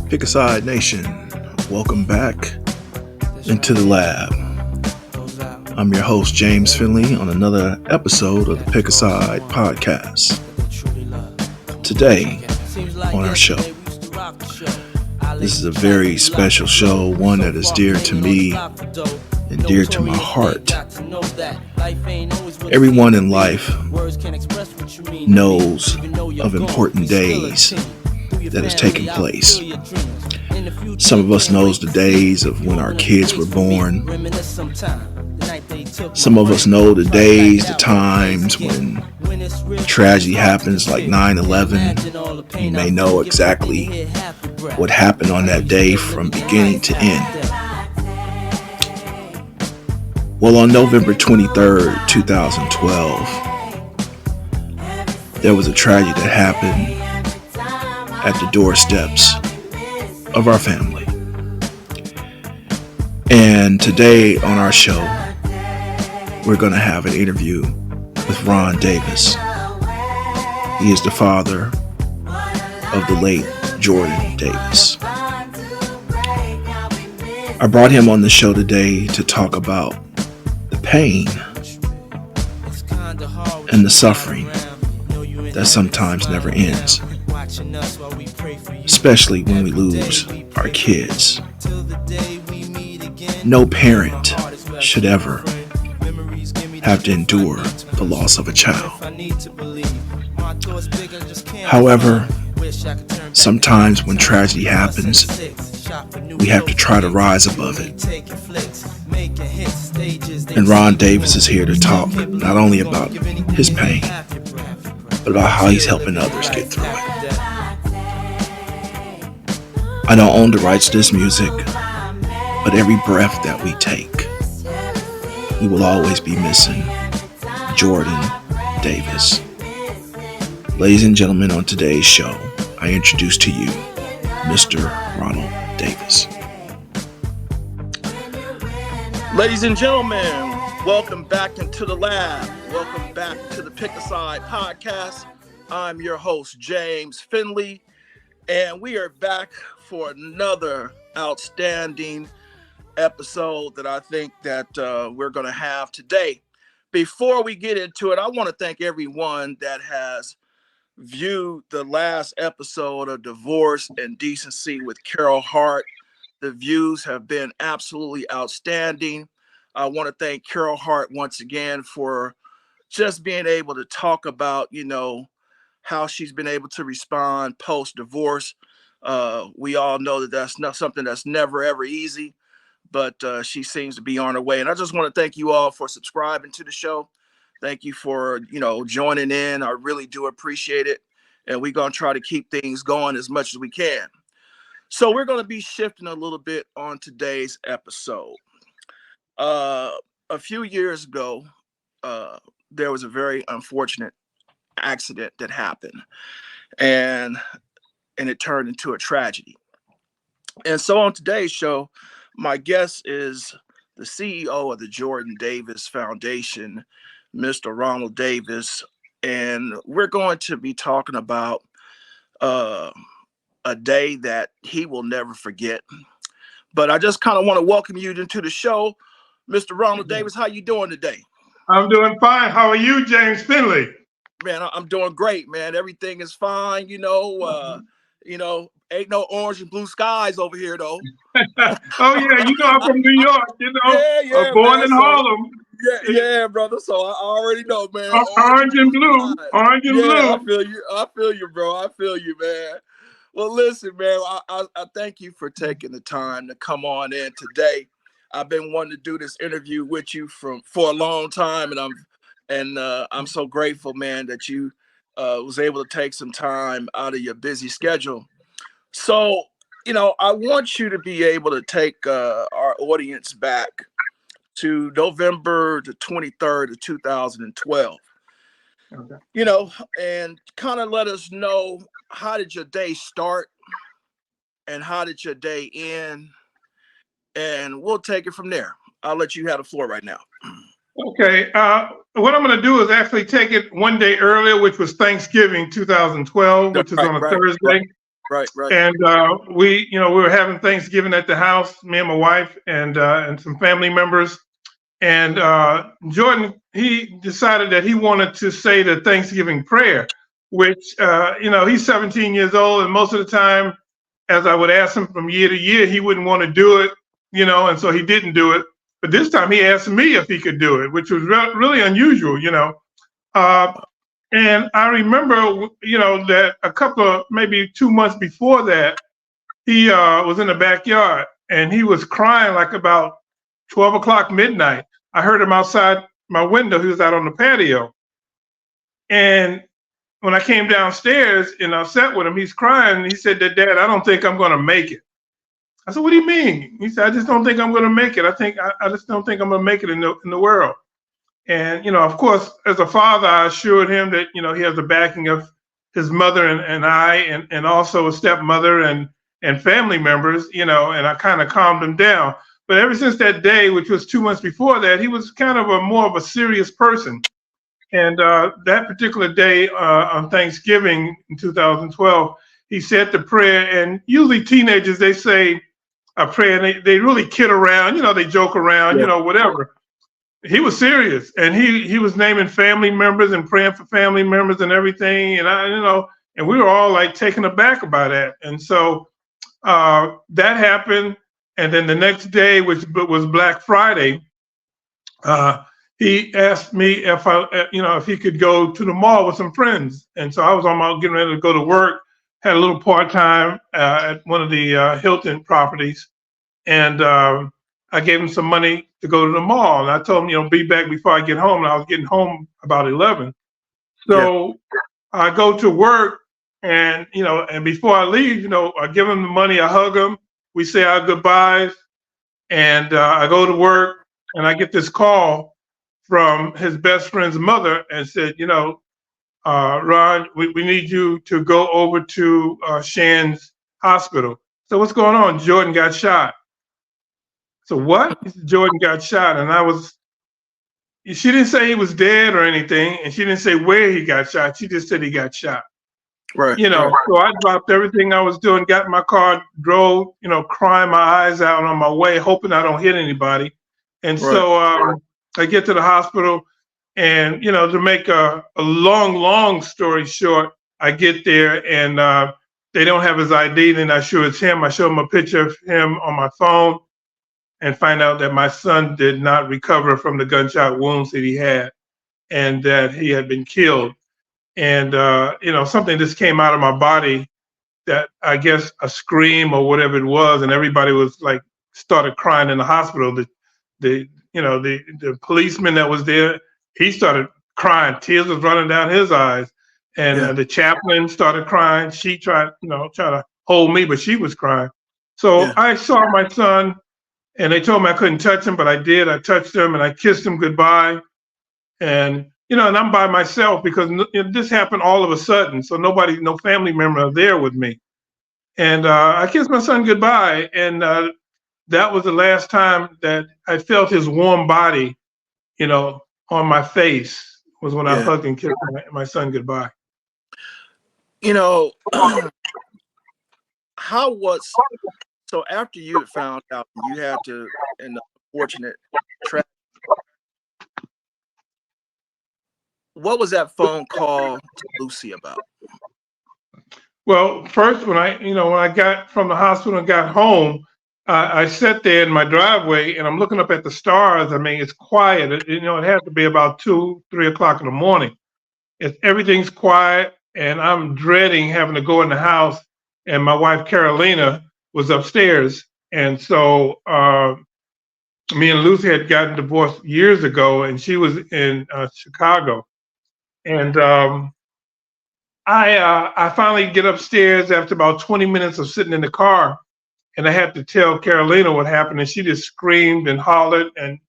Pick a Side Nation, welcome back into the lab. I'm your host, James Finley, on another episode of the Pick a Side podcast. Today, on our show, this is a very special show, one that is dear to me and dear to my heart. Everyone in life knows of important days that has taken place. Some of us knows the days of when our kids were born. Some of us know the days, the times when tragedy happens like 9/11. You may know exactly what happened on that day from beginning to end. Well, on November 23rd, 2012, there was a tragedy that happened at the doorsteps of our family. And today on our show, we're going to have an interview with Ron Daivs. He is the father of the late Jordan Daivs. I brought him on the show today to talk about the pain and the suffering that sometimes never ends, especially when we lose our kids. No parent should ever have to endure the loss of a child. However, sometimes when tragedy happens, we have to try to rise above it. And Ron Daivs is here to talk not only about his pain, but about how he's helping others get through it. I don't own the rights to this music, but every breath that we take, we will always be missing Jordan Daivs. Ladies and gentlemen, on today's show, I introduce to you Mr. Ronald Daivs. Ladies and gentlemen, welcome back into the lab. Welcome back to the Pick a Side podcast. I'm your host, James Finley, and we are back for another outstanding episode that I think that we're going to have today. Before we get into it, I want to thank everyone that has viewed the last episode of Divorce and Decency with Carol Hart. The views have been absolutely outstanding. I want to thank Carol Hart once again for just being able to talk about, how she's been able to respond post-divorce. We all know that that's not something that's never, ever easy, but she seems to be on her way. And I just want to thank you all for subscribing to the show. Thank you for, joining in. I really do appreciate it. And we're going to try to keep things going as much as we can. So we're going to be shifting a little bit on today's episode. A few years ago, there was a very unfortunate accident that happened, and it turned into a tragedy. And so on today's show, my guest is the CEO of the Jordan Daivs Foundation, Mr. Ronald Daivs, and we're going to be talking about a day that he will never forget. But I just kind of want to welcome you into the show, Mr. Ronald Daivs. How you doing today? I'm doing fine. How are you, James Finley? Man, I'm doing great, man. Everything is fine. Ain't no orange and blue skies over here, though. Oh yeah, I'm from New York. Yeah, born man. in Harlem. Yeah, brother. So I already know, man. Orange and blue. Orange and blue. I feel you, bro. I feel you, man. Well, listen, man. I thank you for taking the time to come on in today. I've been wanting to do this interview with you for a long time, and I'm so grateful, man, that you was able to take some time out of your busy schedule. So, I want you to be able to take our audience back to November the 23rd of 2012. Okay. And kind of let us know, how did your day start and how did your day end? And we'll take it from there. I'll let you have the floor right now. Okay. What I'm going to do is actually take it one day earlier, which was Thanksgiving 2012, which is on a Thursday. Right, right. And we were having Thanksgiving at the house, me and my wife, and some family members. And Jordan, he decided that he wanted to say the Thanksgiving prayer, which he's 17 years old, and most of the time, as I would ask him from year to year, he wouldn't want to do it, and so he didn't do it. But this time he asked me if he could do it, which was really unusual. Uh, and I remember, that a couple of maybe 2 months before that, he was in the backyard and he was crying like about 12 o'clock midnight. I heard him outside my window. He was out on the patio. And when I came downstairs and I sat with him, he's crying. And he said, Dad, I don't think I'm going to make it. I said, what do you mean? He said, I just don't think I'm going to make it. I just don't think I'm going to make it in the world. And, of course, as a father, I assured him that, he has the backing of his mother and I, and also a stepmother and family members, and I kind of calmed him down. But ever since that day, which was 2 months before that, he was kind of more of a serious person. And that particular day on Thanksgiving in 2012, he said the prayer. And usually teenagers, they say a prayer, and they really kid around, they joke around, whatever. He was serious, and he was naming family members and praying for family members and everything. And and we were all like taken aback by that. And so that happened. And then the next day, which was Black Friday, he asked me if he could go to the mall with some friends. And so I was getting ready to go to work, had a little part time at one of the Hilton properties, and I gave him some money to go to the mall. And I told him, be back before I get home. And I was getting home about 11. So I go to work, and and before I leave, I give him the money, I hug him, we say our goodbyes, and I go to work, and I get this call from his best friend's mother and said, Ron, we need you to go over to Shan's hospital. So what's going on? Jordan got shot. So what? Jordan got shot. And she didn't say he was dead or anything, and she didn't say where he got shot. She just said he got shot. Right. So I dropped everything I was doing, got in my car, drove, crying my eyes out on my way, hoping I don't hit anybody. And so I get to the hospital, and, to make a long story short, I get there, and they don't have his ID. Then I sure it's him. I show him a picture of him on my phone and find out that my son did not recover from the gunshot wounds that he had, and that he had been killed. And, something just came out of my body, that I guess a scream or whatever it was. And everybody was like, started crying in the hospital. The policeman that was there, he started crying. Tears was running down his eyes. And the chaplain started crying. She tried to hold me, but she was crying. So I saw my son, and they told me I couldn't touch him, but I did. I touched him and I kissed him goodbye. And, and I'm by myself because this happened all of a sudden. So no family member are there with me. And I kissed my son goodbye. And that was the last time that I felt his warm body, on my face, was when I hugged and kissed my son goodbye. So after you had found out you had to, in the unfortunate tragedy, what was that phone call to Lucy about? Well, first, when I got from the hospital and got home, I sat there in my driveway and I'm looking up at the stars. I mean, it's quiet. It has to be about 2, 3 o'clock in the morning. Everything's quiet, and I'm dreading having to go in the house. And my wife Carolina was upstairs, and so me and Lucy had gotten divorced years ago, and she was in Chicago. And I finally get upstairs after about 20 minutes of sitting in the car, and I had to tell Carolina what happened, and she just screamed and hollered and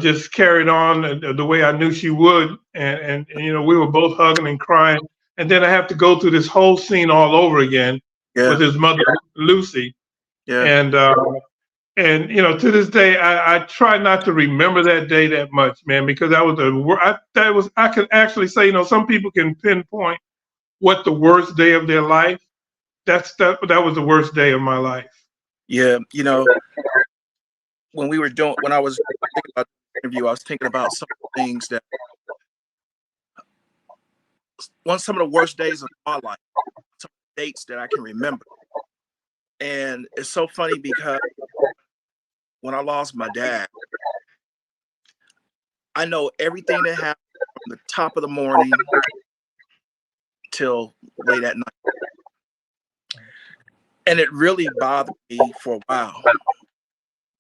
just carried on the way I knew she would. And we were both hugging and crying. And then I have to go through this whole scene all over again with his mother, Lucy. Yeah. And to this day, I try not to remember that day that much, man, because I can actually say, some people can pinpoint what the worst day of their life that was the worst day of my life. Yeah, when I was thinking about the interview, I was thinking about some things that some of the worst days of my life, some dates that I can remember. And it's so funny because when I lost my dad, I know everything that happened from the top of the morning till late at night. And it really bothered me for a while.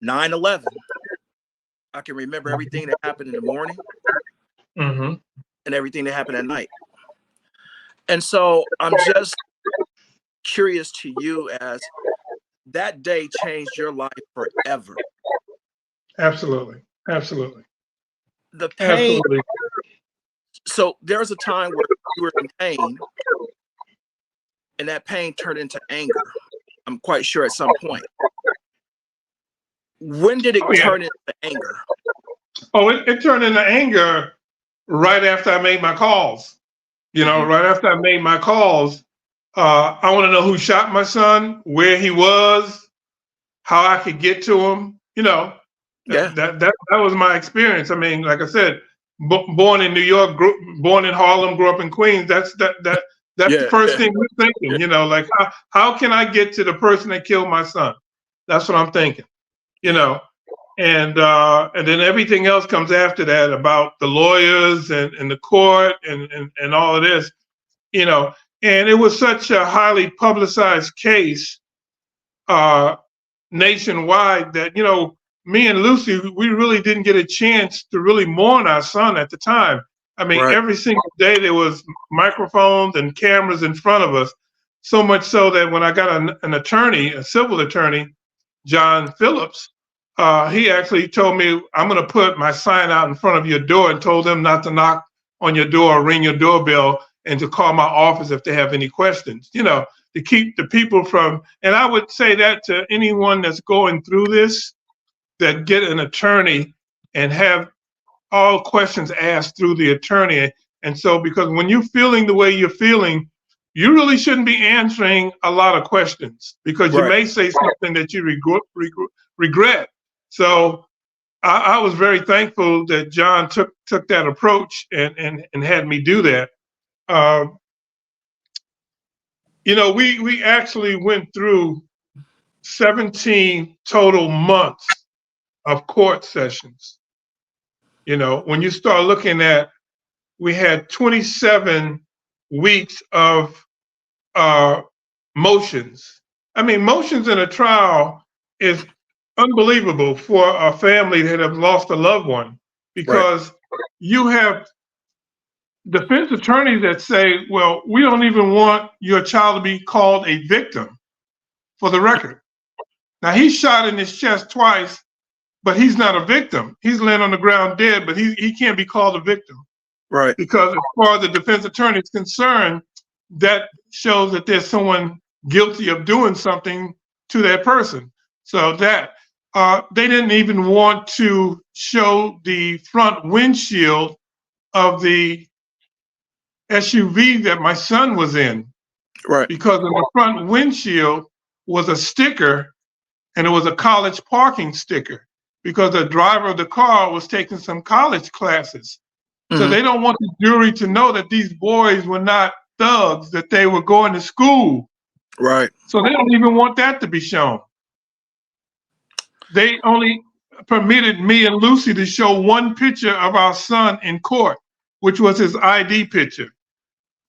9/11, I can remember everything that happened in the morning Mm-hmm. and everything that happened at night. And so I'm just curious to you, as that day changed your life forever. Absolutely. Absolutely. The pain. Absolutely. So there was a time where you were in pain and that pain turned into anger. I'm quite sure at some point. When did it Oh, yeah. turn into anger? Oh, it turned into anger right after I made my calls. Right after I made my calls, I want to know who shot my son, where he was, how I could get to him. Yeah. That was my experience. I mean, like I said, born in New York, born in Harlem, grew up in Queens. That's the first thing we're thinking. Yeah. Like how can I get to the person that killed my son? That's what I'm thinking. And then everything else comes after that about the lawyers and the court and all of this. And it was such a highly publicized case nationwide that me and Lucy, we really didn't get a chance to really mourn our son at the time. I mean, Right. every single day there was microphones and cameras in front of us, so much so that when I got an attorney, a civil attorney, John Phillips, he actually told me, I'm going to put my sign out in front of your door, and told them not to knock on your door or ring your doorbell, and to call my office if they have any questions, to keep the people from. And I would say that to anyone that's going through this, that get an attorney and have all questions asked through the attorney. And so, because when you're feeling the way you're feeling, you really shouldn't be answering a lot of questions, because you may say something that you regret. So I was very thankful that John took that approach and had me do that. We actually went through 17 total months of court sessions. When you start looking at, we had 27 weeks of motions. I mean, motions in a trial is unbelievable for a family that have lost a loved one, because you have defense attorneys that say, well, we don't even want your child to be called a victim for the record. Now, he's shot in his chest twice, but he's not a victim. He's laying on the ground dead, but he can't be called a victim. Right. Because as far as the defense attorney is concerned, that shows that there's someone guilty of doing something to that person. So that they didn't even want to show the front windshield of the SUV that my son was in. Right. Because in the front windshield was a sticker, and it was a college parking sticker, because the driver of the car was taking some college classes. So they don't want the jury to know that these boys were not thugs, that they were going to school. Right. So they don't even want that to be shown. They only permitted me and Lucy to show one picture of our son in court, which was his ID picture.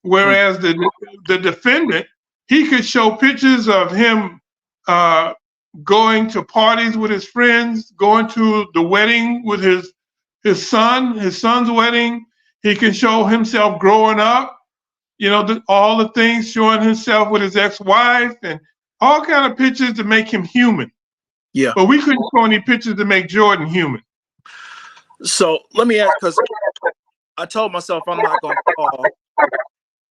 Whereas the defendant, he could show pictures of him going to parties with his friends, going to the wedding with his son's wedding. He can show himself growing up, all the things, showing himself with his ex-wife, and all kind of pictures to make him human. Yeah. But we couldn't show any pictures to make Jordan human. So let me ask, because I told myself I'm not going to call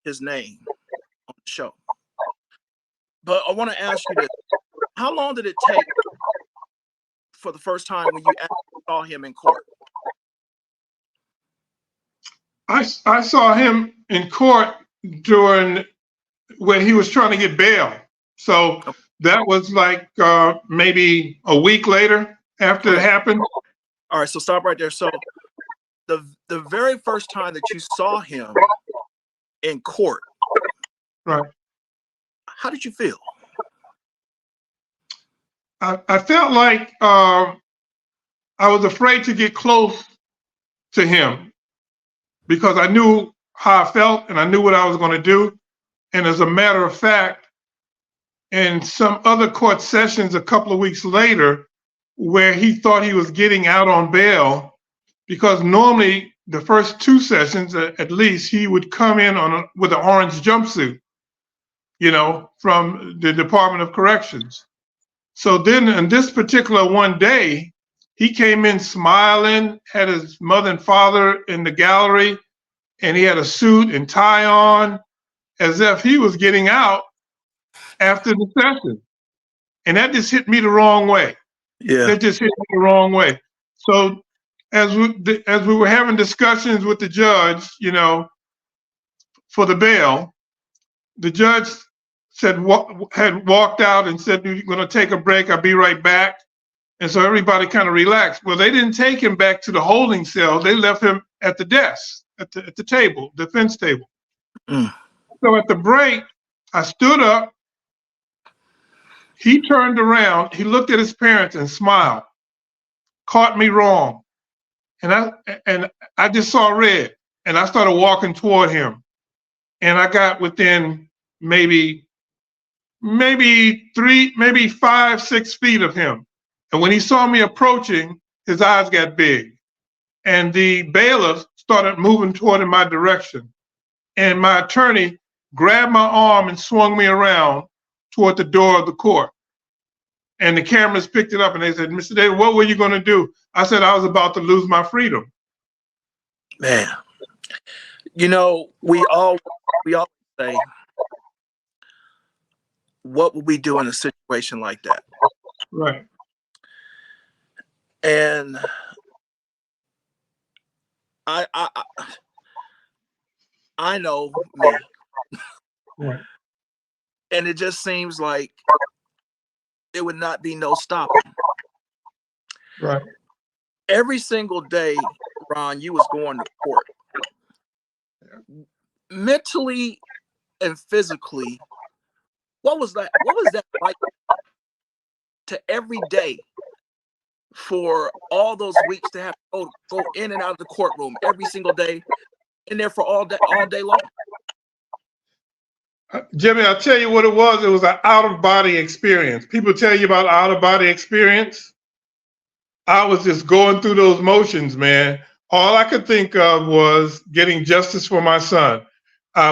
his name on the show. But I want to ask you this. How long did it take for the first time when you actually saw him in court? I saw him in court during when he was trying to get bail. So that was like maybe a week later after it Okay. happened. All right. So stop right there. So the very first time that you saw him in court, Right. how did you feel? I felt like I was afraid to get close to him because I knew how I felt and I knew what I was going to do. And as a matter of fact, in some other court sessions a couple of weeks later, where he thought he was getting out on bail, because normally the first two sessions, at least, he would come in with an orange jumpsuit, from the Department of Corrections. So then, in this particular one day, he came in smiling, had his mother and father in the gallery, and he had a suit and tie on, as if he was getting out after the session. And that just hit me the wrong way. Yeah. That just hit me the wrong way. So as we were having discussions with the judge, for the bail, the judge had walked out and said, "We're going to take a break. I'll be right back." And so everybody kind of relaxed. Well, they didn't take him back to the holding cell. They left him at the desk, at the table, defense table. Mm. So at the break, I stood up. He turned around. He looked at his parents and smiled. Caught me wrong. And I just saw red. And I started walking toward him. And I got within maybe 5, 6 feet of him. And when he saw me approaching, his eyes got big. And the bailiff started moving toward in my direction. And my attorney grabbed my arm and swung me around toward the door of the court. And the cameras picked it up and they said, "Mr. Davis, what were you going to do?" I said, "I was about to lose my freedom." Man, we all say, what would we do in a situation like that? Right. And I know me. Right. And it just seems like it would not be no stopping. Right. Every single day, Ron, you was going to court. Mentally and physically, what was that like to every day for all those weeks to have to go in and out of the courtroom every single day, in there for all day long? Jimmy, I'll tell you what it was. It was an out-of-body experience. People tell you about out-of-body experience. I was just going through those motions, man. All I could think of was getting justice for my son. I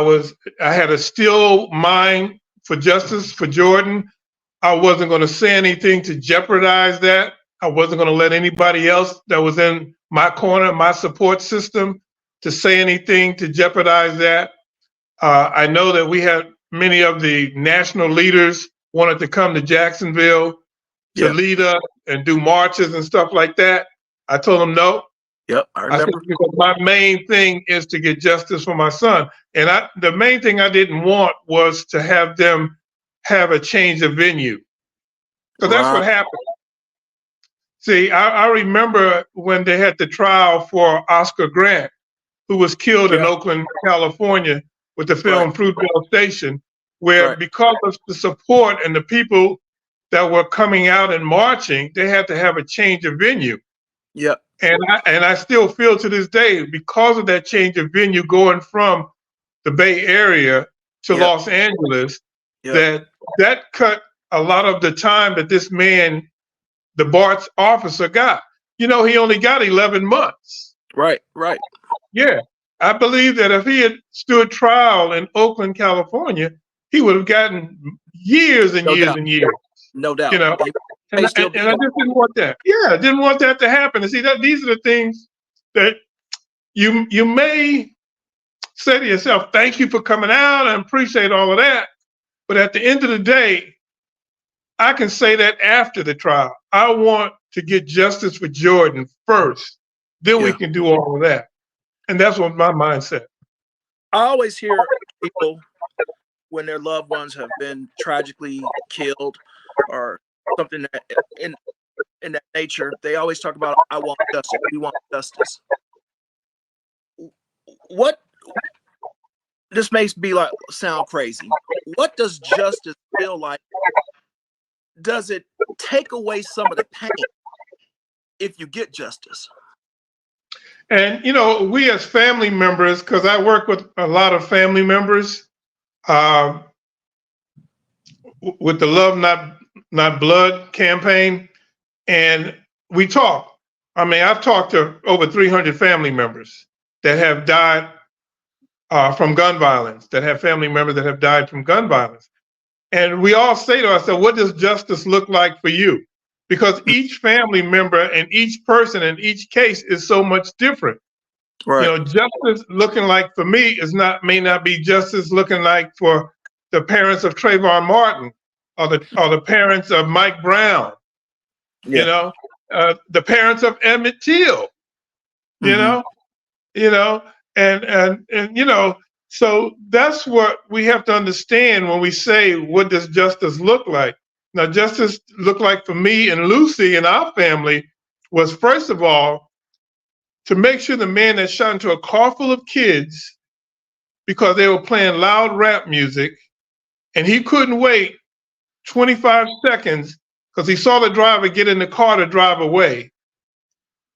had a still mind for justice for Jordan. I wasn't going to say anything to jeopardize that. I wasn't going to let anybody else that was in my corner, my support system, to say anything to jeopardize that. I know that we had many of the national leaders wanted to come to Jacksonville to lead us and do marches and stuff like that. I told them no. Yep, I remember. I said, because my main thing is to get justice for my son. And the main thing I didn't want was to have them have a change of venue. So that's what happened. See, I remember when they had the trial for Oscar Grant, who was killed in Oakland, California, with the film Fruitvale Station, where because of the support and the people that were coming out and marching, they had to have a change of venue. Yep. And I still feel to this day, because of that change of venue going from the Bay Area to Los Angeles, that cut a lot of the time that this man, the BART's officer, got. He only got 11 months. Right. Yeah. I believe that if he had stood trial in Oakland, California, he would have gotten years and years and years. No doubt. And I just didn't want that. Yeah, I didn't want that to happen. And see, these are the things that you may say to yourself, "Thank you for coming out. I appreciate all of that." But at the end of the day, I can say that after the trial. I want to get justice for Jordan first. Then we can do all of that. And that's what my mindset. I always hear people when their loved ones have been tragically killed or something that in that nature, they always talk about, I want justice. We want justice. What this may be like sound crazy. What does justice feel like? Does it take away some of the pain if you get justice? And we as family members, because I work with a lot of family members, with the Love Not Blood campaign, and we talk. I mean, I've talked to over 300 family members that have died from gun violence, that have family members that have died from gun violence. And we all say to ourselves, what does justice look like for you? Because each family member and each person in each case is so much different. Right. Justice looking like for me may not be justice looking like for the parents of Trayvon Martin or the parents of Mike Brown. Yeah. The parents of Emmett Till. Mm-hmm. And so that's what we have to understand when we say, what does justice look like? Now, justice look like for me and Lucy and our family was, first of all, to make sure the man that shot into a car full of kids because they were playing loud rap music, and he couldn't wait 25 seconds because he saw the driver get in the car to drive away.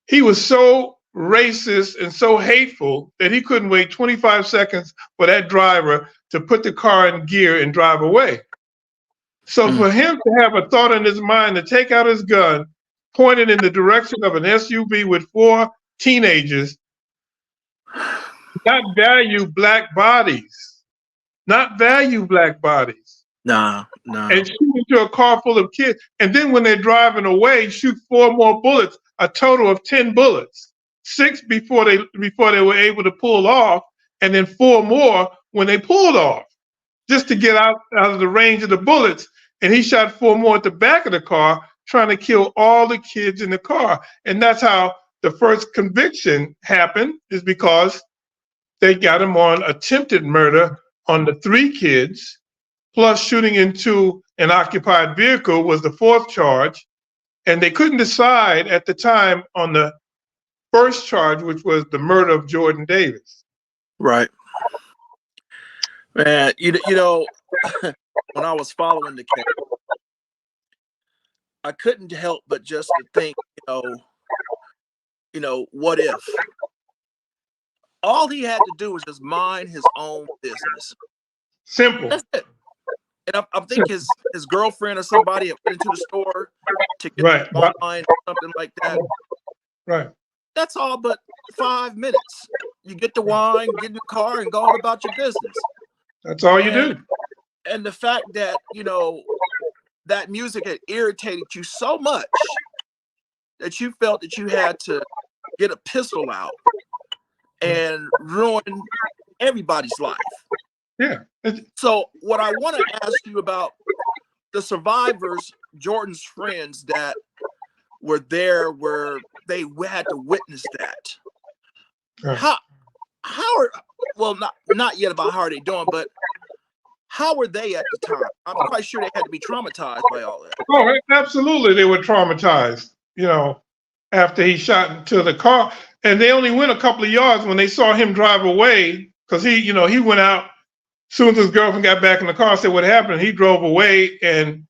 He was so racist and so hateful that he couldn't wait 25 seconds for that driver to put the car in gear and drive away. So for him to have a thought in his mind to take out his gun, point it in the direction of an SUV with 4 teenagers, not value black bodies, No. and shoot into a car full of kids. And then when they're driving away, shoot 4 more bullets, a total of 10 bullets, 6 before they were able to pull off, and then 4 more when they pulled off, just to get out of the range of the bullets. And he shot 4 more at the back of the car, trying to kill all the kids in the car. And that's how the first conviction happened, is because they got him on attempted murder on the 3 kids, plus shooting into an occupied vehicle was the 4th charge. And they couldn't decide at the time on the first charge, which was the murder of Jordan Davis. Right. Man, when I was following the case, I couldn't help but just to think, what if? All he had to do was just mind his own business. Simple. That's it. And I think his girlfriend or somebody had went into the store to get the wine or something like that. Right. That's all but 5 minutes. You get the wine, get in the car, and go on about your business. That's all you do. And the fact that, that music had irritated you so much that you felt that you had to get a pistol out and ruin everybody's life. Yeah. So what I want to ask you about the survivors, Jordan's friends that were there, where they had to witness that. How are, well, not yet about how are they doing, but how were they at the time? I'm quite sure they had to be traumatized by all that. Oh, absolutely, they were traumatized. After he shot into the car, and they only went a couple of yards when they saw him drive away, because he went out. As soon as his girlfriend got back in the car, said what happened. He drove away, and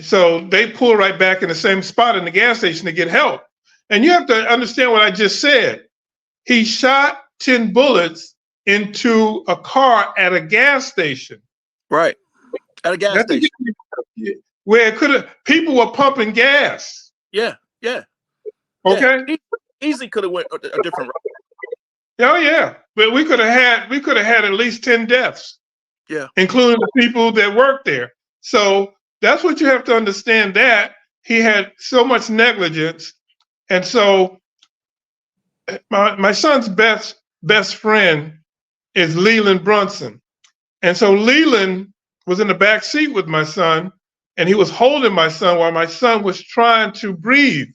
so they pulled right back in the same spot in the gas station to get help. And you have to understand what I just said. He shot 10 bullets into a car at a gas station. Right. At a gas station. Where it could have, people were pumping gas. Yeah. Okay. Yeah, easily could have went a different route. Oh yeah, but we could have had at least 10 deaths. Yeah, including the people that worked there. So that's what you have to understand. That he had so much negligence, and so my son's best friend is Leland Brunson, and so Leland was in the back seat with my son, and he was holding my son while my son was trying to breathe.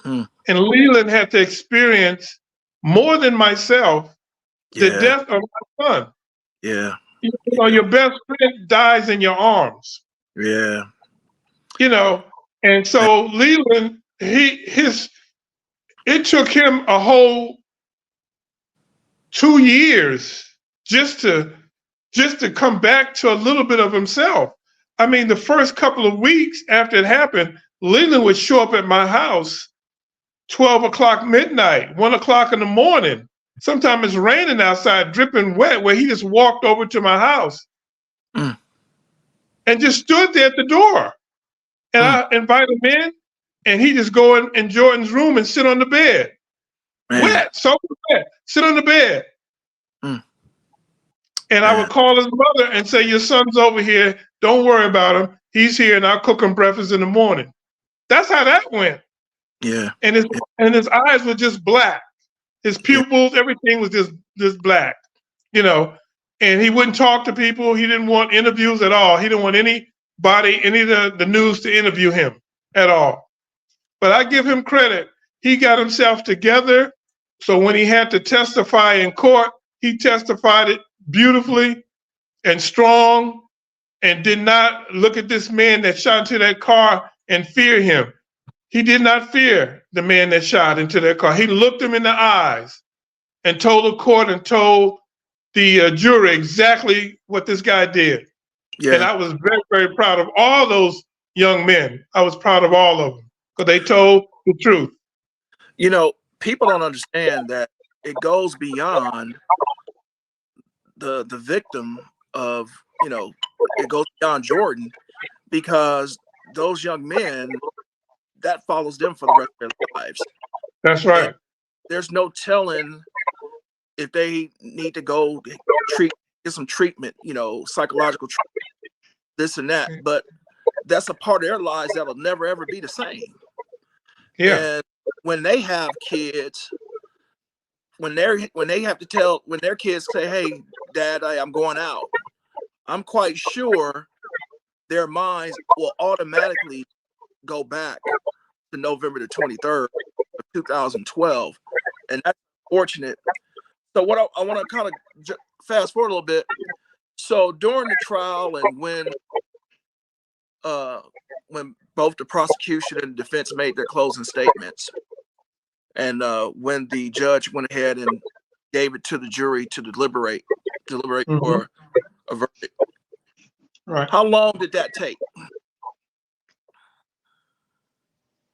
And Leland had to experience more than myself the death of my son. Yeah. You know, your best friend dies in your arms. Yeah. You know, and so Leland, it took him a whole 2 years just to come back to a little bit of himself. I mean, the first couple of weeks after it happened, Leland would show up at my house 12 o'clock midnight, 1 o'clock in the morning. Sometimes it's raining outside, dripping wet, where he just walked over to my house Mm. and just stood there at the door. And Mm. I invite him in, and he just go in Jordan's room and sit on the bed. Man. Wet, so wet, sit on the bed. Mm. And I would call his mother and say, your son's over here. Don't worry about him. He's here, and I'll cook him breakfast in the morning. That's how that went. Yeah. And his eyes were just black. His pupils, everything was just black, you know. And he wouldn't talk to people. He didn't want interviews at all. He didn't want anybody, any of the news to interview him at all. But I give him credit. He got himself together. So when he had to testify in court, he testified it beautifully and strong, and did not look at this man that shot into that car and fear him. He did not fear the man that shot into that car. He looked him in the eyes and told the court and told the jury exactly what this guy did. Yeah. And I was very, very proud of all those young men. I was proud of all of them because they told the truth. You know, people don't understand that it goes beyond the victim of, you know, it goes beyond Jordan, because those young men, that follows them for the rest of their lives. That's right. And there's no telling if they need to go get some treatment, you know, psychological treatment, this and that. But that's a part of their lives that'll never ever be the same. Yeah. And when they have kids, when they have to tell, when their kids say, "Hey, Dad, I'm going out," I'm quite sure their minds will automatically go back to November the 23rd of 2012, and that's fortunate. So what I want to kind of fast forward a little bit. So during the trial, and when both the prosecution and the defense made their closing statements, and when the judge went ahead and gave it to the jury to deliberate for a verdict. Right. How long did that take?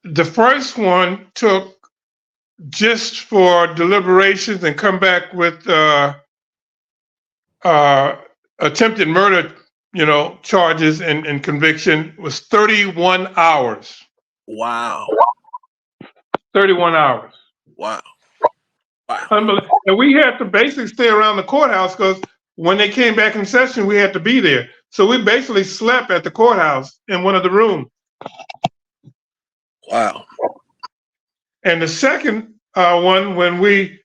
The first one took just for deliberations and come back with attempted murder, you know, charges and conviction was 31 hours. Wow. 31 hours. Wow. Wow. Unbelievable. And we had to basically stay around the courthouse because when they came back in session, we had to be there. So we basically slept at the courthouse in one of the rooms. Wow. And the second one, when we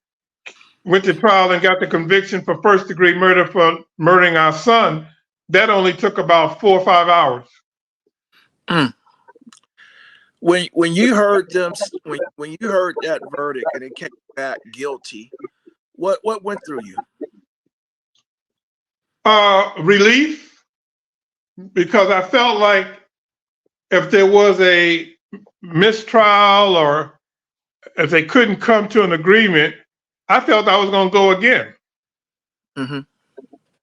went to trial and got the conviction for first-degree murder for murdering our son, that only took about 4 or 5 hours. Mm. When you heard them, when you heard that verdict and it came back guilty, what went through you? Relief, because I felt like if there was a mistrial or if they couldn't come to an agreement, I felt I was going to go again. Mm-hmm.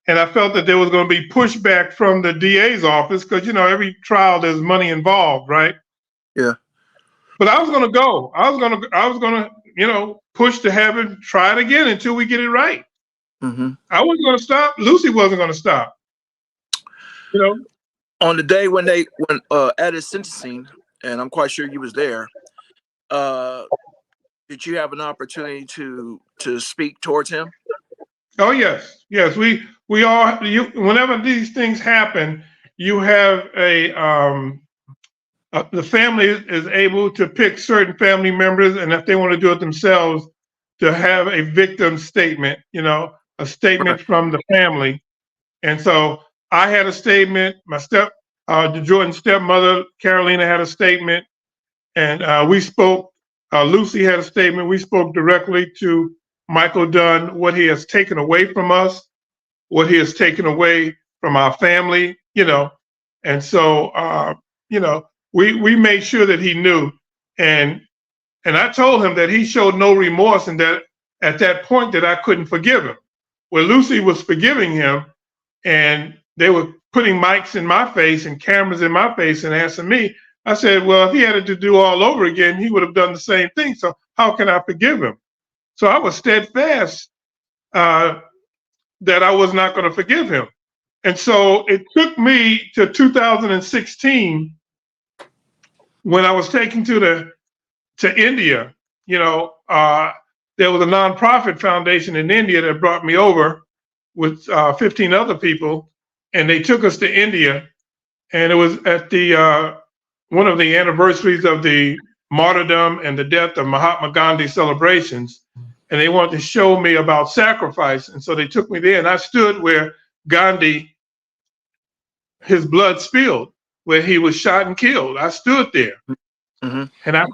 And I felt that there was going to be pushback from the DA's office because, you know, every trial there's money involved, right? Yeah. But I was going to go. I was going to, you know, push to have it, try it again until we get it right. Mm-hmm. I wasn't going to stop. Lucy wasn't going to stop. You know, on the day when at his sentencing, and I'm quite sure you was there, did you have an opportunity to speak towards him? Oh yes, yes. We all. Whenever these things happen, you have the family is able to pick certain family members, and if they want to do it themselves, to have a victim statement. You know, a statement from the family. And so I had a statement. The Jordan stepmother, Carolina, had a statement, and we spoke. Lucy had a statement. We spoke directly to Michael Dunn, what he has taken away from us, what he has taken away from our family, and so we made sure that he knew, and I told him that he showed no remorse, and that at that point that I couldn't forgive him. Well, Lucy was forgiving him, and they were putting mics in my face and cameras in my face and asking me. I said, well, if he had to do all over again, he would have done the same thing. So how can I forgive him? So I was steadfast that I was not going to forgive him. And so it took me to 2016 when I was taken to India. There was a nonprofit foundation in India that brought me over with 15 other people, and they took us to India. And it was at the one of the anniversaries of the martyrdom and the death of Mahatma Gandhi celebrations. And they wanted to show me about sacrifice. And so they took me there, and I stood where Gandhi, his blood spilled, where he was shot and killed. I stood there, and I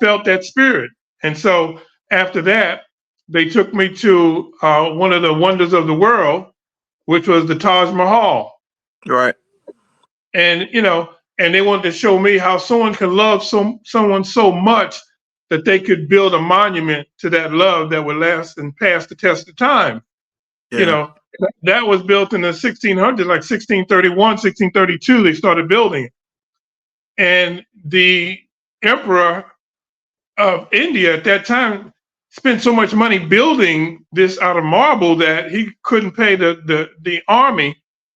felt that spirit. And so after that, they took me to one of the wonders of the world, which was the Taj Mahal. Right. And, and they wanted to show me how someone can love someone so much that they could build a monument to that love that would last and pass the test of time. Yeah. That was built in the 1600s, like 1631, 1632, they started building it. And the emperor of India at that time spent so much money building this out of marble that he couldn't pay the army,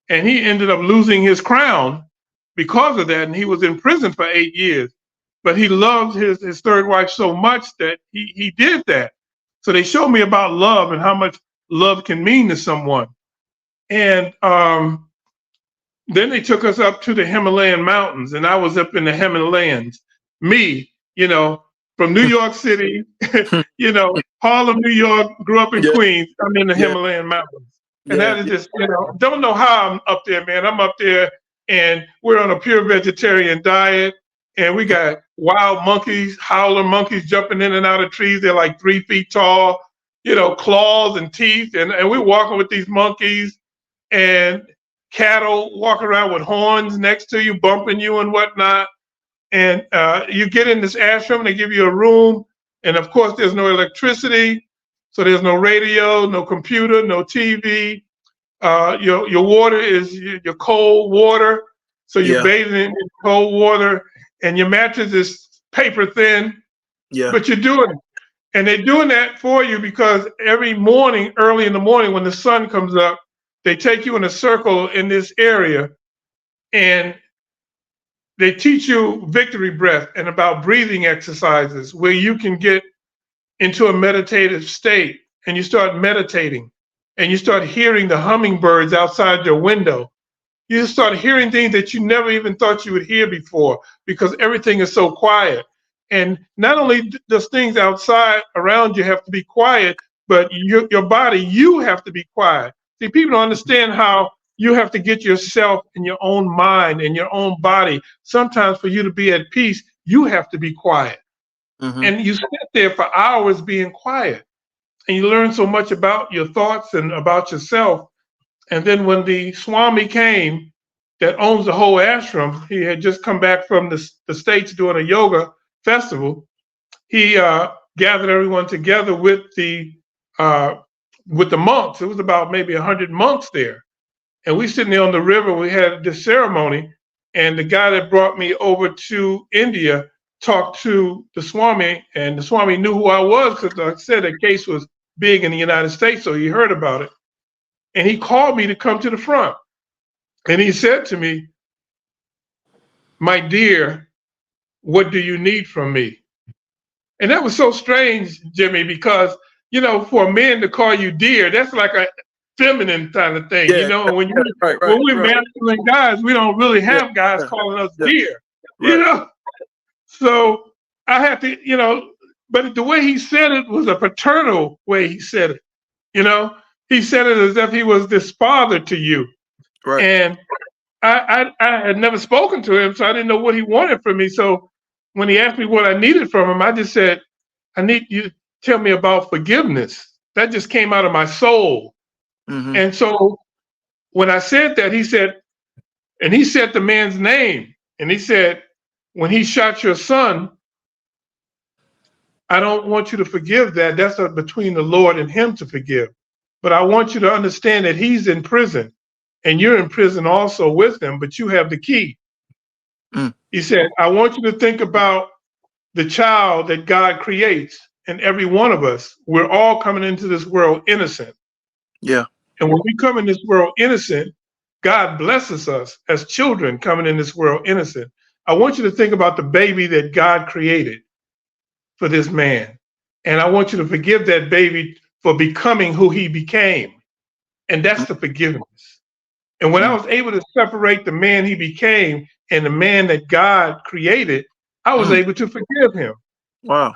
and he ended up losing his crown because of that, and he was in prison for 8 years. But he loved his third wife so much that he did that. So they showed me about love and how much love can mean to someone. And then they took us up to the Himalayan mountains, and I was up in the Himalayas. Me, from New York City, Harlem, New York, grew up in Queens. I'm in the Himalayan mountains. And that is just, don't know how I'm up there, man. I'm up there, and we're on a pure vegetarian diet. And we got wild monkeys, howler monkeys jumping in and out of trees. They're like 3 feet tall, claws and teeth. And we're walking with these monkeys, and cattle walking around with horns next to you, bumping you and whatnot. And you get in this ashram, they give you a room. And of course, there's no electricity. So there's no radio, no computer, no TV. Your water is your cold water. So you're bathing in cold water. And your mattress is paper thin, but you're doing it. And they're doing that for you because every morning, early in the morning, when the sun comes up, they take you in a circle in this area, and they teach you victory breath and about breathing exercises where you can get into a meditative state, and you start meditating, and you start hearing the hummingbirds outside your window. You start hearing things that you never even thought you would hear before because everything is so quiet. And not only does things outside around you have to be quiet, but your body, you have to be quiet. See, people don't understand how you have to get yourself in your own mind and your own body. Sometimes for you to be at peace, you have to be quiet. And you sit there for hours being quiet. And you learn so much about your thoughts and about yourself. And then when the Swami came that owns the whole ashram, he had just come back from the States doing a yoga festival. He gathered everyone together with the monks. It was about maybe 100 monks there. And we sitting there on the river, we had this ceremony. And the guy that brought me over to India talked to the Swami, and the Swami knew who I was because, like I said, the case was big in the United States, so he heard about it. And he called me to come to the front. And he said to me, "My dear, what do you need from me?" And that was so strange, Jimmy, because, for a man to call you dear, that's like a feminine kind of thing, And when we're masculine guys, we don't really have guys calling us dear, So I had to, but the way he said it was a paternal way he said it, He said it as if he was this father to you. Right. And I had never spoken to him, so I didn't know what he wanted from me. So when he asked me what I needed from him, I just said, "I need you to tell me about forgiveness." That just came out of my soul. Mm-hmm. And so when I said that, he said, and he said the man's name, and he said, when he shot your son, I don't want you to forgive that. That's between the Lord and him to forgive. But I want you to understand that he's in prison and you're in prison also with him, but you have the key. Mm. He said, I want you to think about the child that God creates, and every one of us, we're all coming into this world innocent. Yeah. And when we come in this world innocent, God blesses us as children coming in this world innocent. I want you to think about the baby that God created for this man. And I want you to forgive that baby for becoming who he became. And that's the forgiveness. And when I Mm. was able to separate the man he became and the man that God created, I was Mm. able to forgive him. Wow.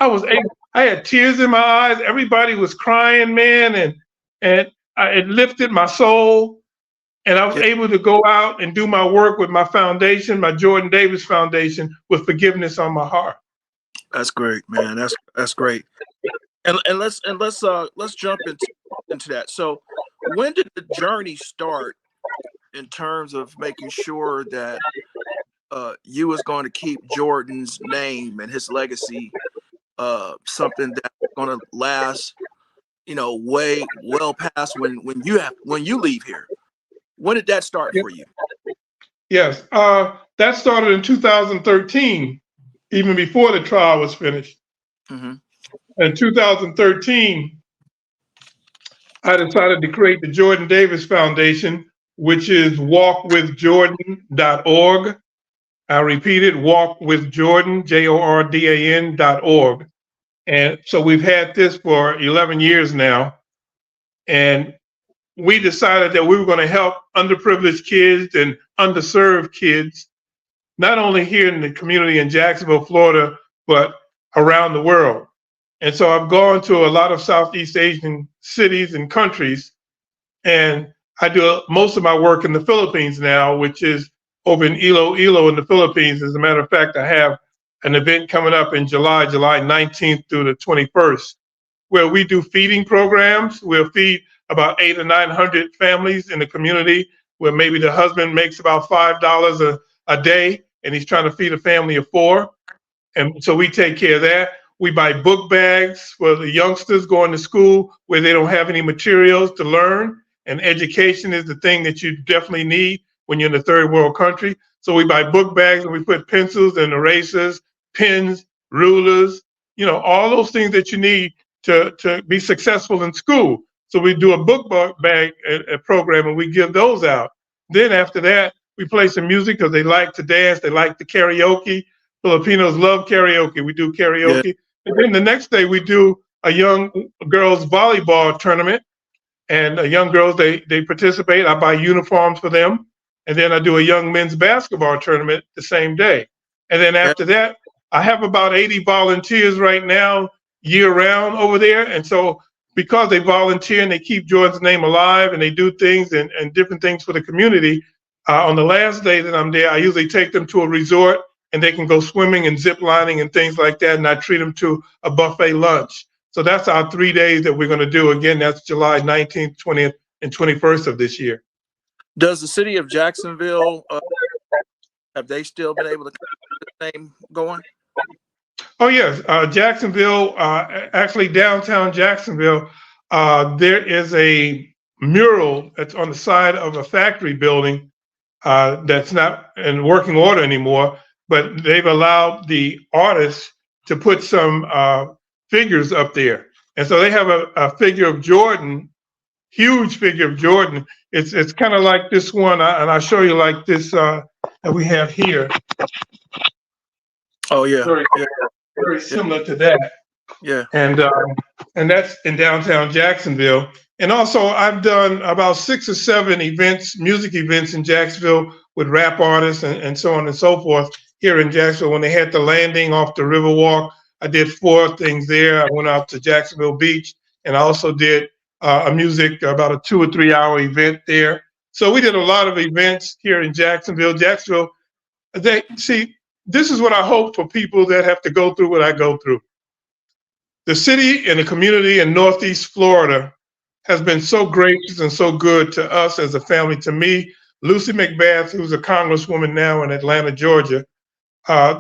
I had tears in my eyes. Everybody was crying, man, and it lifted my soul. And I was Yeah. able to go out and do my work with my foundation, my Jordan Davis Foundation, with forgiveness on my heart. That's great, man. That's great. And let's jump into that. So when did the journey start in terms of making sure that you was going to keep Jordan's name and his legacy something that's going to last, way well past when you leave here? When did that start for you? Yes, that started in 2013, even before the trial was finished. Mm-hmm. In 2013, I decided to create the Jordan Davis Foundation, which is walkwithjordan.org. I repeat it, walkwithjordan, JORDAN.org. And so we've had this for 11 years now. And we decided that we were going to help underprivileged kids and underserved kids, not only here in the community in Jacksonville, Florida, but around the world. And so I've gone to a lot of Southeast Asian cities and countries, and I do most of my work in the Philippines now, which is over in Iloilo in the Philippines. As a matter of fact, I have an event coming up in July 19th through the 21st, where we do feeding programs. We'll feed about 800 or 900 families in the community, where maybe the husband makes about $5 a day, and he's trying to feed a family of four. And so we take care of that. We buy book bags for the youngsters going to school where they don't have any materials to learn. And education is the thing that you definitely need when you're in a third world country. So we buy book bags and we put pencils and erasers, pens, rulers, all those things that you need to be successful in school. So we do a book bag program and we give those out. Then after that, we play some music because they like to dance, they like the karaoke. Filipinos love karaoke. We do Yeah. karaoke. And then the next day we do a young girls volleyball tournament. And young girls, they participate. I buy uniforms for them. And then I do a young men's basketball tournament the same day. And then Yeah. after that, I have about 80 volunteers right now, year round over there. And so because they volunteer and they keep Jordan's name alive and they do things and different things for the community, on the last day that I'm there, I usually take them to a resort and they can go swimming and zip lining and things like that. And I treat them to a buffet lunch. So that's our 3 days that we're going to do. Again, that's July 19th, 20th, and 21st of this year. Does the city of Jacksonville have they still been able to keep the name going? Oh, yes. Jacksonville, actually downtown Jacksonville, there is a mural that's on the side of a factory building that's not in working order anymore, but they've allowed the artists to put some figures up there. And so they have a figure of Jordan, huge figure of Jordan. It's kind of like this one, and I'll show you like this that we have here. Oh yeah. Very, Yeah. very Yeah. similar to that. Yeah. And that's in downtown Jacksonville. And also, I've done about 6 or 7 events, music events in Jacksonville with rap artists and so on and so forth here in Jacksonville. When they had the landing off the Riverwalk, I did 4 things there. I went out to Jacksonville Beach, and I also did a music, about a 2 or 3 hour event there. So we did a lot of events here in Jacksonville. Jacksonville, this is what I hope for people that have to go through what I go through. The city and the community in Northeast Florida has been so gracious and so good to us as a family. To me, Lucy McBath, who's a congresswoman now in Atlanta, Georgia,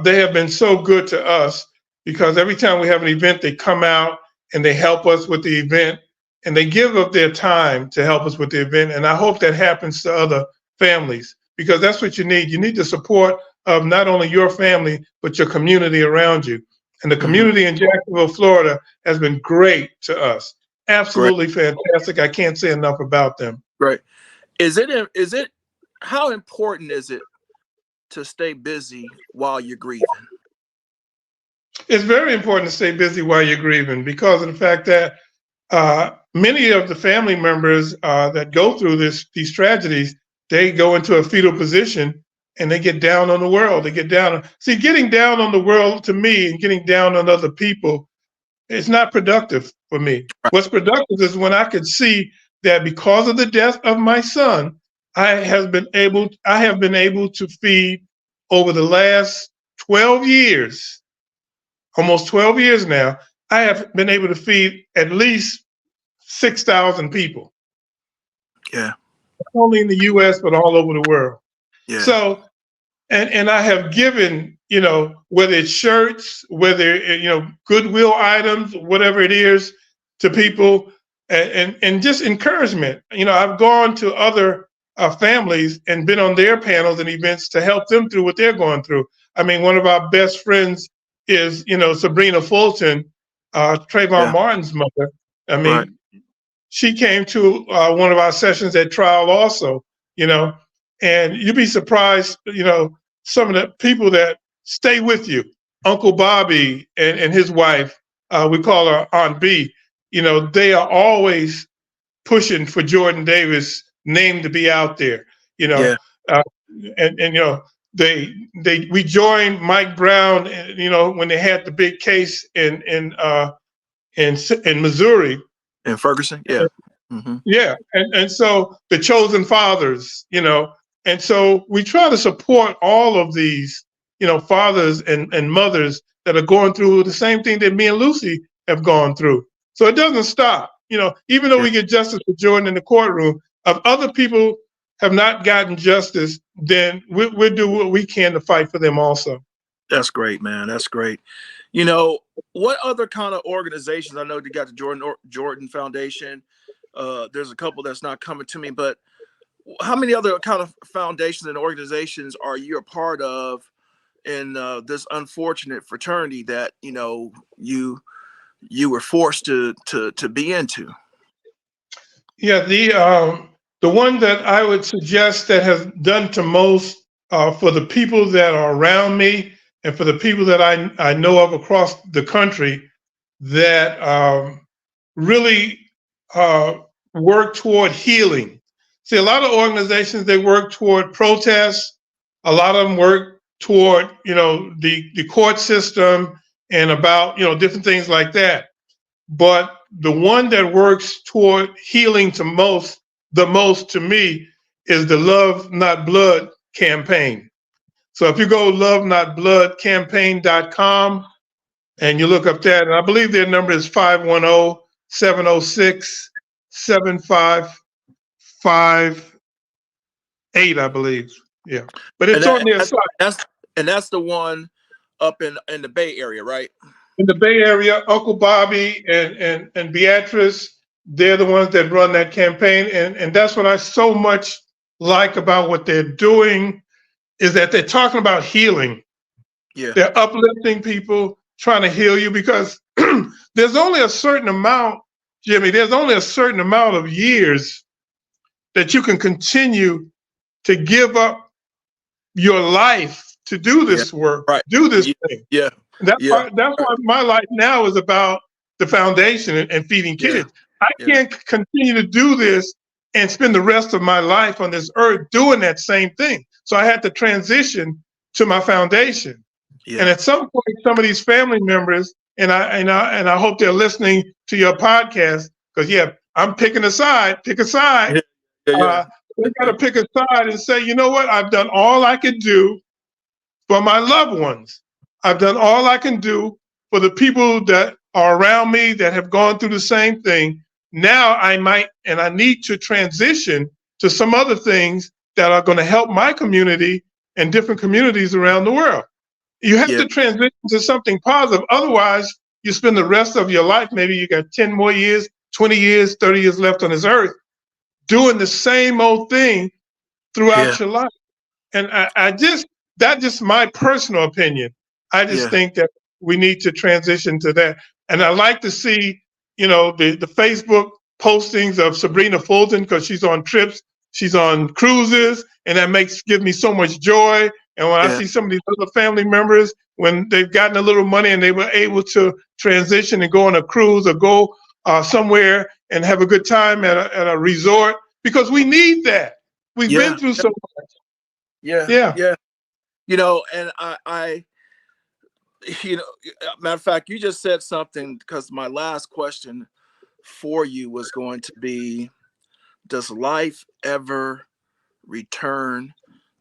they have been so good to us because every time we have an event, they come out and they help us with the event and they give up their time to help us with the event. And I hope that happens to other families because that's what you need. You need the support of not only your family, but your community around you. And the Hmm. community in Jacksonville, Florida has been great to us. Great, Absolutely fantastic. I can't say enough about them. great. Is it how important is it to stay busy while you're grieving? It's very important to stay busy while you're grieving because of the fact that many of the family members that go through these tragedies, they go into a fetal position and they get down on the world. They get down. See, getting down on the world to me and getting down on other people, it's not productive for me. What's productive is when I could see that because of the death of my son, I have been able to feed over the last 12 years, almost 12 years now, I have been able to feed at least 6,000 people, Yeah, not only in the US, but all over the world. yeah, So, and I have given, whether it's shirts, whether, Goodwill items, whatever it is to people and just encouragement. I've gone to other families and been on their panels and events to help them through what they're going through. I mean, one of our best friends is, Sabrina Fulton, Trayvon yeah. Martin's mother. I Right. mean, she came to one of our sessions at trial also, you know, and you'd be surprised, some of the people that stay with you. Uncle Bobby and his wife, we call her Aunt B, they are always pushing for Jordan Davis' name to be out there, you know, Yeah. uh, and we joined Mike Brown, when they had the big case in Missouri. In Ferguson. Yeah. Hmm. Yeah, and so the chosen fathers, and so we try to support all of these, fathers and mothers that are going through the same thing that me and Lucy have gone through. So it doesn't stop, even though Yeah. we get justice for Jordan in the courtroom, if other people have not gotten justice, then we'll do what we can to fight for them also. That's great, man. That's great. You know, what other kind of organizations? I know you got the Jordan Foundation. There's a couple that's not coming to me, but how many other kind of foundations and organizations are you a part of in this unfortunate fraternity that you were forced to be into? Yeah, the one that I would suggest that has done to most for the people that are around me and for the people that I know of across the country that really uh, work toward healing. See, a lot of organizations they work toward protests. A lot of them work toward the court system and about different things like that. But the one that works toward healing the most to me, is the Love Not Blood campaign. So if you go lovenotbloodcampaign.com and you look up that, and I believe their number is 510-706-7558, I believe. Yeah. But And it's on that, their that site. that's the one up in the Bay Area, right? In the Bay Area, Uncle Bobby and Beatrice, they're the ones that run that campaign. And that's what I so much like about what they're doing is that they're talking about healing. Yeah. They're uplifting people, trying to heal you because there's only a certain amount, Jimmy, there's only a certain amount of years that you can continue to give up your life to do Yeah. this work, Right. do this Yeah. thing. Yeah. That's Yeah. why that's Right. why my life now is about the foundation and feeding Yeah. kids. I Yeah. can't continue to do this and spend the rest of my life on this earth doing that same thing. So I had to transition to my foundation. And Yeah. at some point, some of these family members, and I hope they're listening to your podcast, because yeah, I'm picking a side, pick a side. Yeah. Yeah. Uh, they got to pick a side and say, you know what, I've done all I could do for my loved ones. I've done all I can do for the people that are around me that have gone through the same thing. Now I need to transition to some other things that are going to help my community and different communities around the world. You have Yeah, to transition to something positive. Otherwise, you spend the rest of your life, maybe you got 10 more years, 20 years, 30 years left on this earth, doing the same old thing yeah, throughout your life. And that's just my personal opinion. I just yeah, think that we need to transition to that. And I like to see, the Facebook postings of Sabrina Fulton because she's on trips, she's on cruises, and that gives me so much joy. And when I yeah, see some of these other family members, when they've gotten a little money and they were able to transition and go on a cruise or go somewhere and have a good time at a resort, because we need that. We've been yeah, through so much. yeah, Yeah. yeah. And I, you know, matter of fact, you just said something because my last question for you was going to be, does life ever return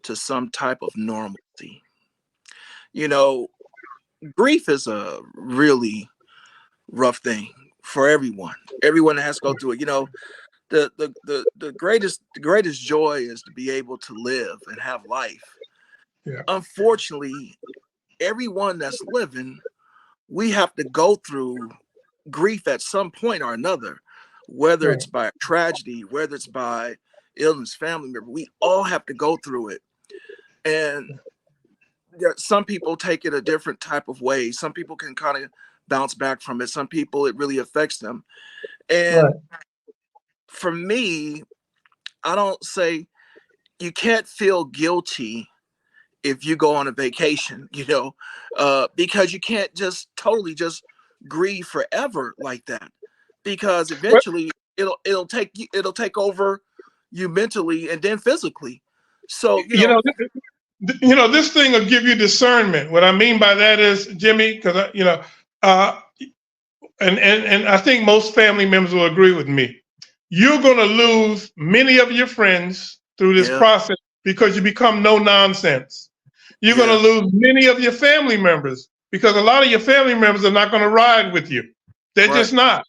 to some type of normalcy? You know, grief is a really rough thing for everyone. Everyone that has to go through it. The greatest joy is to be able to live and have life. Yeah. Unfortunately, everyone that's living, we have to go through grief at some point or another, whether Right. it's by tragedy, whether it's by illness, family member. We all have to go through it. And some people take it a different type of way. Some people can kind of bounce back from it. Some people, it really affects them. Right. And for me, I don't say you can't feel guilty if you go on a vacation, because you can't just totally just grieve forever like that, because But eventually it'll take over you mentally and then physically. So you know, this thing will give you discernment. What I mean by that is, Jimmy, because uh, and I think most family members will agree with me. You're going to lose many of your friends through this yeah, process because you become no nonsense. You're going to yeah, lose many of your family members because a lot of your family members are not going to ride with you. They're right, just not.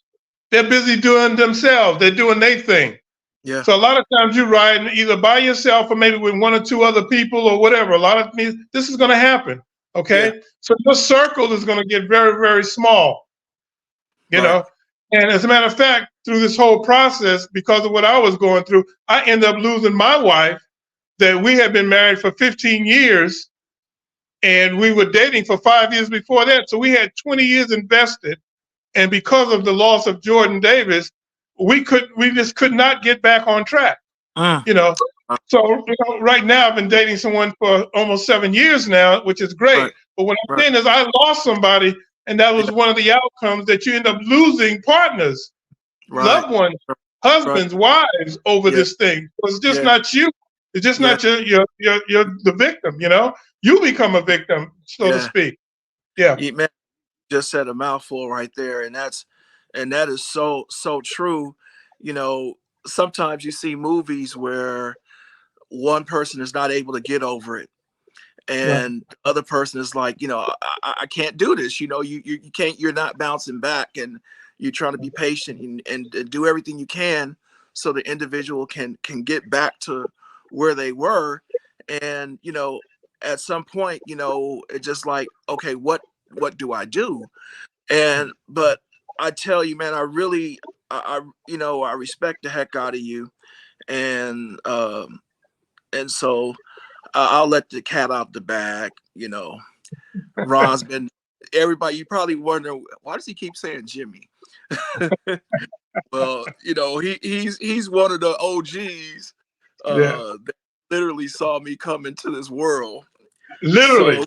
They're busy doing themselves. They're doing their thing. yeah, So a lot of times you ride either by yourself or maybe with one or two other people or whatever. A lot of me, this is going to happen. yeah, Okay, so your circle is going to get very, very small. You right, know, and as a matter of fact, through this whole process, because of what I was going through, I ended up losing my wife. That we had been married for 15 years, and we were dating for 5 years before that. So we had 20 years invested, and because of the loss of Jordan Davis, we just could not get back on track. mm, You know, uh, so right now I've been dating someone for almost 7 years now, which is right, great. But what I'm right, saying is I lost somebody, and that was yeah, one of the outcomes that you end up losing partners, right, loved ones, right, husbands, wives over yeah, this thing. So it's just yeah, not you. It's just yeah, not you're the victim, you know? You become a victim, so to yeah. speak. Yeah. You man just said a mouthful right there, and that is so true. You know, sometimes you see movies where one person is not able to get over it, Right. and the other person is like, I can't do this. You can't. You're not bouncing back, and you're trying to be patient and do everything you can so the individual can get back to where they were. And at some point, it's just like, okay, what do I do? And but I tell you, man, I really, I respect the heck out of you, and so I'll let the cat out the bag. Ron's been everybody. You probably wonder, why does he keep saying Jimmy? Well, he's one of the OGs Yeah. that literally saw me come into this world. Literally. So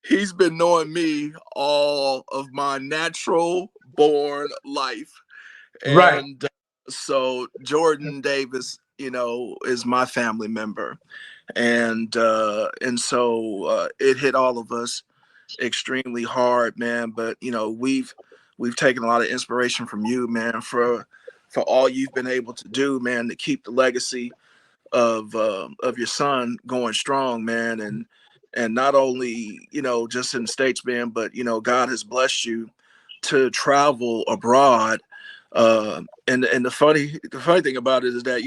he's been knowing me all of my natural born life. Right. And so Jordan Davis, is my family member. And so it hit all of us extremely hard, man. But we've taken a lot of inspiration from you, man, for all you've been able to do, man, to keep the legacy of your son going strong, man. And not only just in the States, man, but God has blessed you to travel abroad And the funny thing about it is that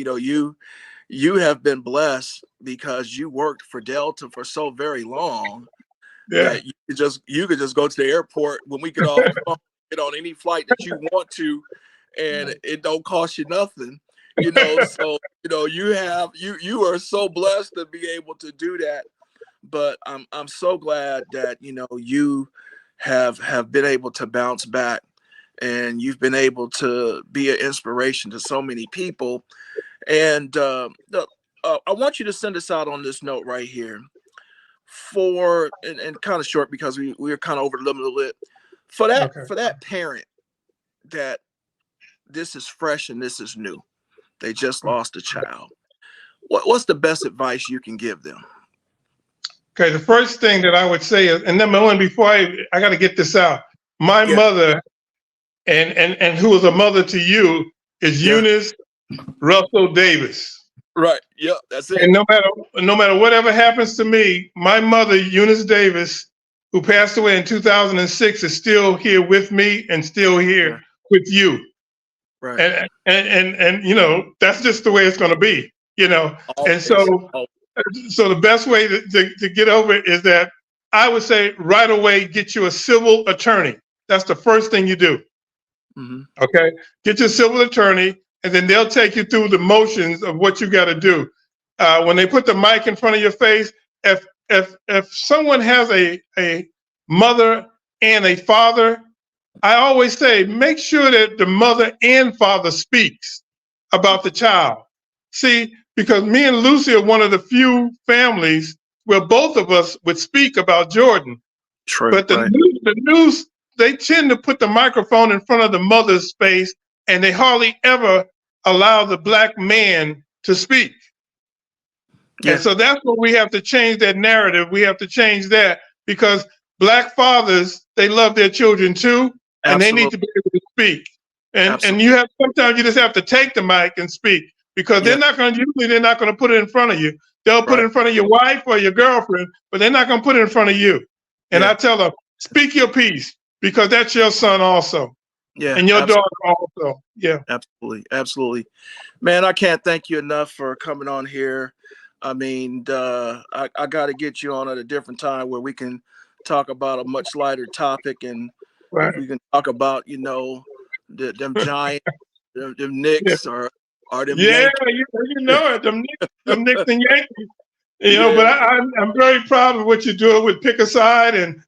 you have been blessed because you worked for Delta for so very long Yeah. that you could just go to the airport when we get off the phone, get on any flight that you want to, and it don't cost you nothing. So you are so blessed to be able to do that. But I'm so glad that you have been able to bounce back, and you've been able to be an inspiration to so many people. And I want you to send us out on this note right here and kind of short because we are kind of over the limit a little bit for that Okay. for that parent that this is fresh and this is new. They just lost a child. What's the best advice you can give them? Okay. The first thing that I would say is, and then before I got to get this out. My Yeah, mother, and who was a mother to you, is yeah, Eunice Russell Davis. right. Yeah, that's it. And no matter whatever happens to me, my mother, Eunice Davis, who passed away in 2006, is still here with me and still here Yeah, with you. right. And that's just the way it's going to be. And Always. so the best way to get over it is that I would say right away get you a civil attorney. That's the first thing you do. Mm-hmm. Okay, get your civil attorney, and then they'll take you through the motions of what you got to do. When they put the mic in front of your face, if someone has a mother and a father, I always say make sure that the mother and father speaks about the child. See, because me and Lucy are one of the few families where both of us would speak about Jordan. True. But Right. the news, they tend to put the microphone in front of the mother's face, and they hardly ever allow the black man to speak. And Yeah. so that's what we have to change that narrative. We have to change that because black fathers, they love their children too, and they need Absolutely. to be able to speak. And Absolutely. you have sometimes you just have to take the mic and speak because Yeah. they're not going to put it in front of you. They'll put it Right. in front of your wife or your girlfriend, but they're not going to put it in front of you. And Yeah. I tell them, speak your piece because that's your son also Yeah. and your Absolutely. daughter also. Yeah. Absolutely. Absolutely. Man, I can't thank you enough for coming on here. I mean, I got to get you on at a different time where we can talk about a much lighter topic, and Right. if we can talk about, them Giants, them Yeah. Knicks, or them Yeah. Yankees. You know it. Them Knicks and Yankees. But Yeah, I'm very proud of what you're doing with Pick a Side, and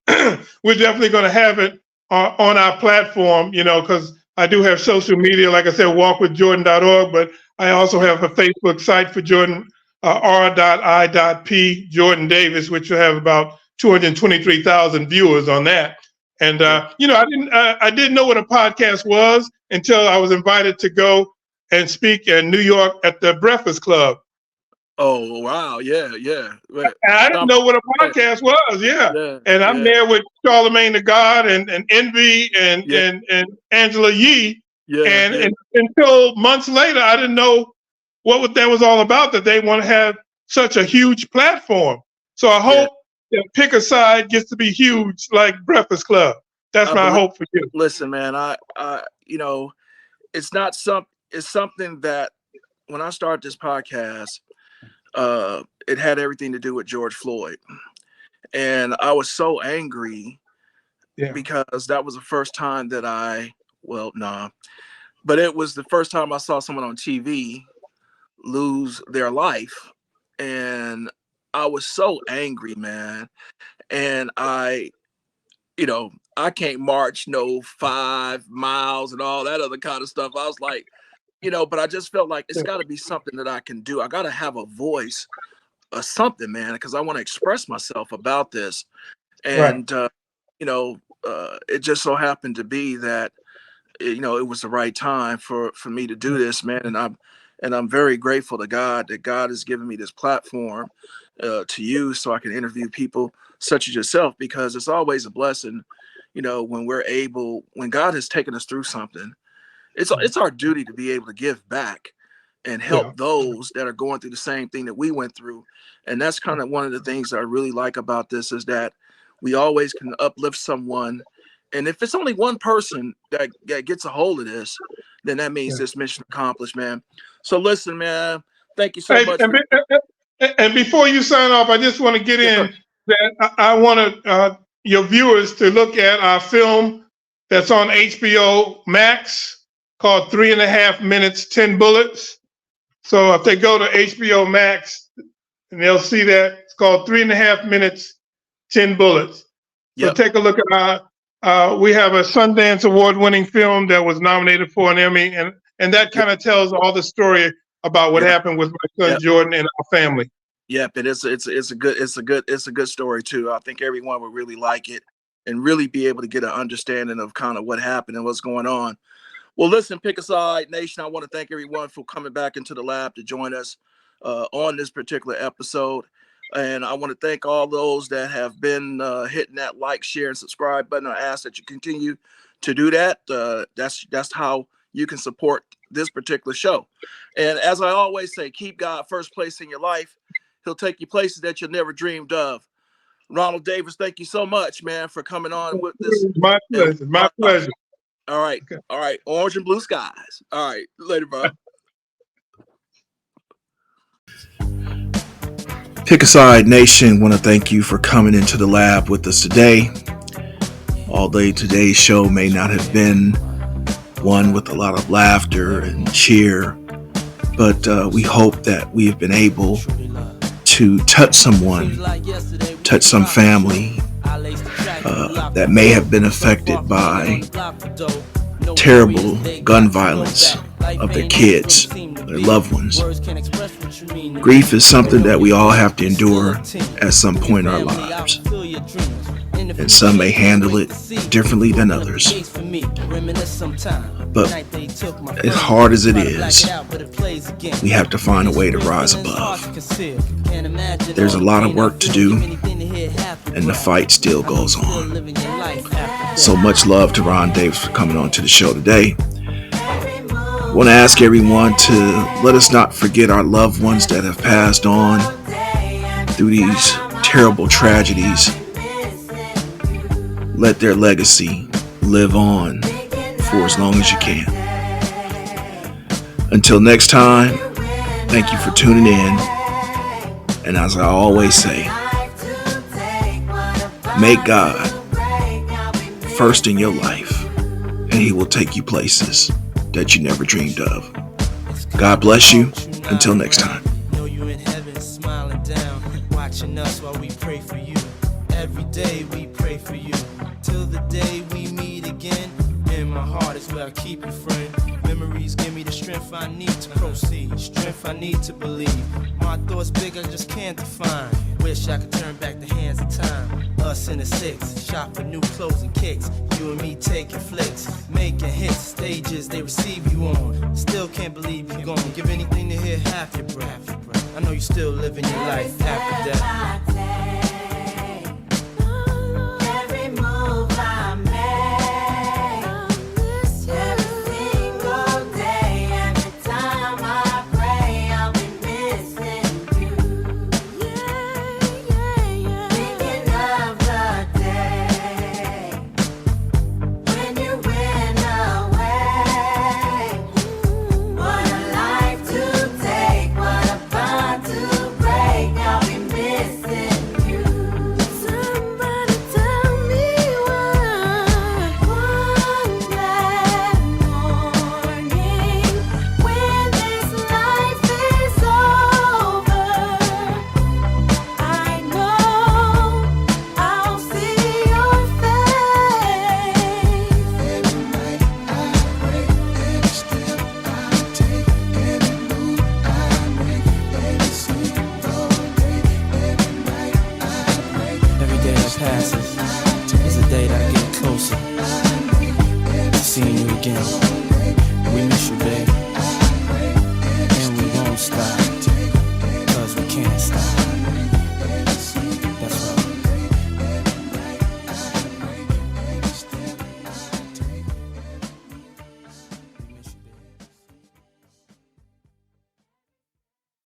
we're definitely going to have it on our platform, because I do have social media, like I said, walkwithjordan.org, but I also yeah, have a Facebook site for Jordan, r.i.p. Jordan Davis, which will have about 223,000 viewers on that. And, yeah. I didn't know what a podcast was until I was invited to go and speak in New York at the Breakfast Club. Oh wow, yeah, yeah. But And I didn't some, know what a yeah, podcast was. Yeah. yeah, And I'm yeah, there with Charlemagne the God and Envy yeah, and Angela Yee. yeah, yeah, And until months later, I didn't know that was all about, that they want to have such a huge platform. So I yeah. hope that Pick a Side gets to be huge like Breakfast Club. That's I my believe. hope for you. Listen, man, it's not it's something that when I started this podcast, it had everything to do with George Floyd, and I was so angry Yeah. because that was the first time that well, nah, but it was the first time I saw someone on TV lose their life, and I was so angry, man. And I can't march no 5 miles and all that other kind of stuff. I was like, but I just felt like it's got to be something that I can do. I got to have a voice or something, man, because I want to express myself about this. Right. And it just so happened to be that it was the right time for me to do this, man. And I'm very grateful to God that God has given me this platform to use so I can interview people such as yourself, because it's always a blessing, when God has taken us through something. It's our duty to be able to give back and help Yeah. those that are going through the same thing that we went through. And that's kind of one of the things that I really like about this, is that we always can uplift someone. And if it's only one person that gets a hold of this, then that means Yeah. this mission accomplished, man. So listen, man, thank you so Hey, much. and before you sign off, I just want to get Yes, sir. in that I want your viewers to look at our film that's on HBO Max called 3.5 Minutes, 10 Bullets. So if they go to HBO Max, and they'll see that it's called 3.5 Minutes, 10 Bullets. So Yep. take a look at we have a Sundance Award-winning film that was nominated for an Emmy, and that kind of tells all the story about what Yep. happened with my son Yep. Jordan and our family. Yep, and it's a good story too. I think everyone would really like it and really be able to get an understanding of kind of what happened and what's going on. Well, listen, Pick a Side Nation, I want to thank everyone for coming back into the lab to join us on this particular episode. And I want to thank all those that have been hitting that like, share, and subscribe button. I ask that you continue to do that. That's how you can support this particular show. And as I always say, keep God first place in your life. He'll take you places that you never dreamed of. Ronald Davis, thank you so much, man, for coming on with this. My pleasure. My pleasure. All right. Okay. All right. Orange and blue skies. All right. Later, bro. Pick a Side Nation, want to thank you for coming into the lab with us today. Although today's show may not have been one with a lot of laughter and cheer, but we hope that we have been able to touch someone, touch some family that may have been affected by terrible gun violence of their kids, their loved ones. Grief is something that we all have to endure at some point in our lives, and some may handle it differently than others. But as hard as it is, we have to find a way to rise above. There's a lot of work to do, and the fight still goes on. So much love to Ron Davis for coming on to the show today. I want to ask everyone to let us not forget our loved ones that have passed on through these terrible tragedies. Let their legacy live on for as long as you can. Until next time, thank you for tuning in. And as I always say, make God first in your life, and He will take you places that you never dreamed of. God bless you. Until next time. Know you in heaven smiling down, watching us while we pray for you. Every day we pray for you, till the day we meet again. In my heart is where I keep you, friend. Memories give me the strength I need to proceed, strength I need to believe. My thoughts big, I just can't define. Wish I could turn back the hands of time. Us in the six, shop for new clothes and kicks. You and me taking flicks, making hits, stages they receive you on. Still can't believe you're gone. Give anything to hear half your breath. I know you still living your life after death.